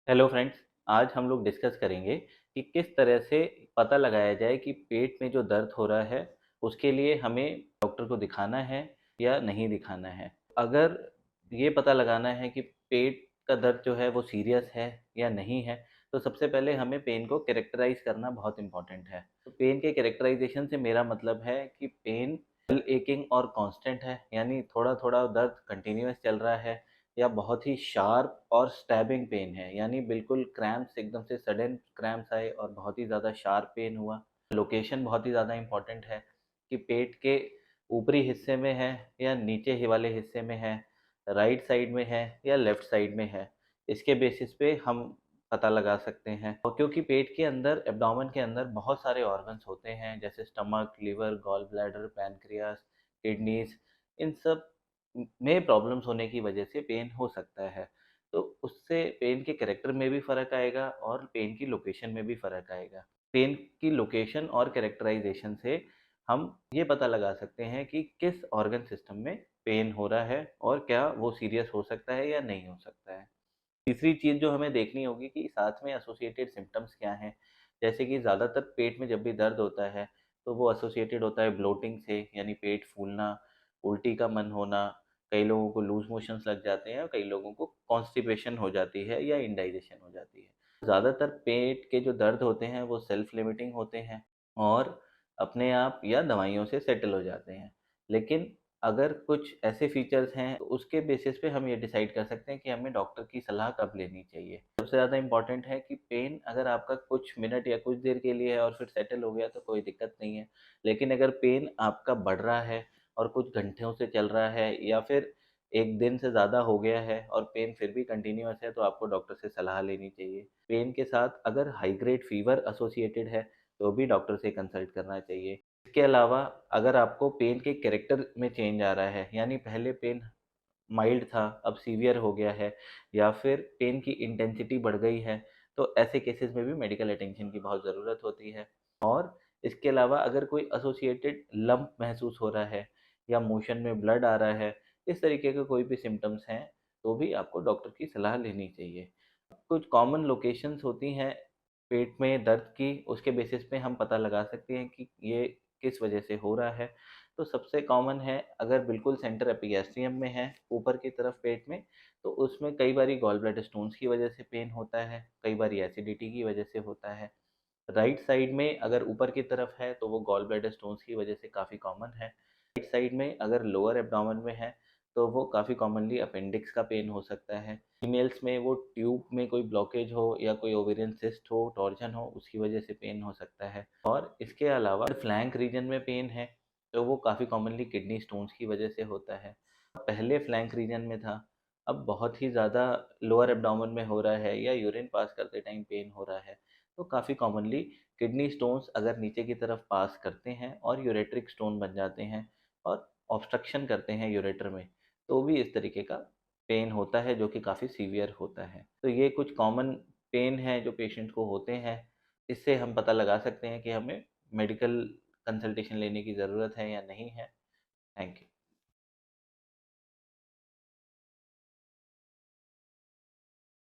Hello friends. आज हम लोग डिस्कस करेंगे कि किस तरह से पता लगाया जाए कि पेट में जो दर्द हो रहा है उसके लिए हमें डॉक्टर को दिखाना है या नहीं दिखाना है। अगर ये पता लगाना है कि पेट का दर्द जो है वो सीरियस है या नहीं है, तो सबसे पहले हमें पेन को कैरेक्टराइज करना बहुत इंपॉर्टेंट है। तो पेन के कैरेक्टराइजेशन से मेरा मतलब है कि पेन एकिंग और कांस्टेंट है, यानी थोड़ा थोड़ा दर्द कंटिन्यूअस चल रहा है, या बहुत ही शार्प और स्टैबिंग पेन है, यानी बिल्कुल क्रैम्प्स, एकदम से सडन क्रैम्प्स आए और बहुत ही ज़्यादा शार्प पेन हुआ। लोकेशन बहुत ही ज़्यादा इम्पोर्टेंट है कि पेट के ऊपरी हिस्से में है या नीचे ही वाले हिस्से में है, राइट साइड में है या लेफ्ट साइड में है। इसके बेसिस पे हम पता लगा सकते हैं। और क्योंकि पेट के अंदर, एब्डोमेन के अंदर बहुत सारे ऑर्गन्स होते हैं, जैसे stomach, liver, gall bladder, pancreas, kidneys, इन सब में प्रॉब्लम्स होने की वजह से पेन हो सकता है। तो उससे पेन के कैरेक्टर में भी फ़र्क आएगा और पेन की लोकेशन में भी फ़र्क आएगा। पेन की लोकेशन और कैरेक्टराइजेशन से हम ये पता लगा सकते हैं कि किस ऑर्गन सिस्टम में पेन हो रहा है और क्या वो सीरियस हो सकता है या नहीं हो सकता है। तीसरी चीज़ जो हमें देखनी होगी कि साथ में एसोसिएटेड सिम्पटम्स क्या हैं। जैसे कि ज़्यादातर पेट में जब भी दर्द होता है, तो वो एसोसिएटेड होता है ब्लोटिंग से, यानी पेट फूलना, उल्टी का मन होना, कई लोगों को लूज़ मोशंस लग जाते हैं और कई लोगों को कॉन्स्टिपेशन हो जाती है या इंडाइजेशन हो जाती है। ज़्यादातर पेट के जो दर्द होते हैं वो सेल्फ लिमिटिंग होते हैं और अपने आप या दवाइयों से सेटल हो जाते हैं। लेकिन अगर कुछ ऐसे फीचर्स हैं, तो उसके बेसिस पे हम ये डिसाइड कर सकते हैं कि हमें डॉक्टर की सलाह कब लेनी चाहिए। सबसे ज़्यादा इम्पोर्टेंट है कि पेन अगर आपका कुछ मिनट या कुछ देर के लिए है और फिर सेटल हो गया तो कोई दिक्कत नहीं है। लेकिन अगर पेन आपका बढ़ रहा है और कुछ घंटों से चल रहा है या फिर 1 दिन से ज़्यादा हो गया है और पेन फिर भी कंटिन्यूअस है, तो आपको डॉक्टर से सलाह लेनी चाहिए। पेन के साथ अगर हाई ग्रेड फीवर एसोसिएटेड है, तो भी डॉक्टर से कंसल्ट करना चाहिए। इसके अलावा अगर आपको पेन के कैरेक्टर में चेंज आ रहा है, यानी पहले पेन माइल्ड था, अब सीवियर हो गया है, या फिर पेन की इंटेंसिटी बढ़ गई है, तो ऐसे केसेस में भी मेडिकल अटेंशन की बहुत ज़रूरत होती है। और इसके अलावा अगर कोई एसोसिएटेड लम्प महसूस हो रहा है या मोशन में ब्लड आ रहा है, इस तरीके के कोई भी सिम्पटम्स हैं, तो भी आपको डॉक्टर की सलाह लेनी चाहिए। कुछ कॉमन लोकेशंस होती हैं पेट में दर्द की, उसके बेसिस पे हम पता लगा सकते हैं कि ये किस वजह से हो रहा है। तो सबसे कॉमन है, अगर बिल्कुल सेंटर एपिगैस्ट्रियम में है, ऊपर की तरफ पेट में, तो उसमें कई बारी गॉल ब्लैडर स्टोन्स की वजह से पेन होता है, कई बारी एसिडिटी की वजह से होता है। राइट साइड में अगर ऊपर की तरफ है, तो वो गॉल ब्लैडर स्टोन्स की वजह से काफ़ी कॉमन है। राइट साइड में अगर लोअर एब्डोमेन में है, तो वो काफ़ी कॉमनली अपेंडिक्स का पेन हो सकता है। फीमेल्स में वो ट्यूब में कोई ब्लॉकेज हो या कोई ओवेरियन सिस्ट हो, टॉर्जन हो, उसकी वजह से पेन हो सकता है। और इसके अलावा फ्लैंक रीजन में पेन है, तो वो काफ़ी कॉमनली किडनी स्टोन्स की वजह से होता है। पहले फ्लैंक रीजन में था, अब बहुत ही ज़्यादा लोअर एब्डोमेन में हो रहा है या यूरिन पास करते टाइम पेन हो रहा है, तो काफ़ी कॉमनली किडनी स्टोन्स अगर नीचे की तरफ पास करते हैं और यूरेट्रिक स्टोन बन जाते हैं और ऑब्स्ट्रक्शन करते हैं यूरेटर में, तो भी इस तरीके का पेन होता है जो कि काफ़ी सीवियर होता है। तो ये कुछ कॉमन पेन है जो पेशेंट को होते हैं। इससे हम पता लगा सकते हैं कि हमें मेडिकल कंसल्टेशन लेने की ज़रूरत है या नहीं है। Thank you.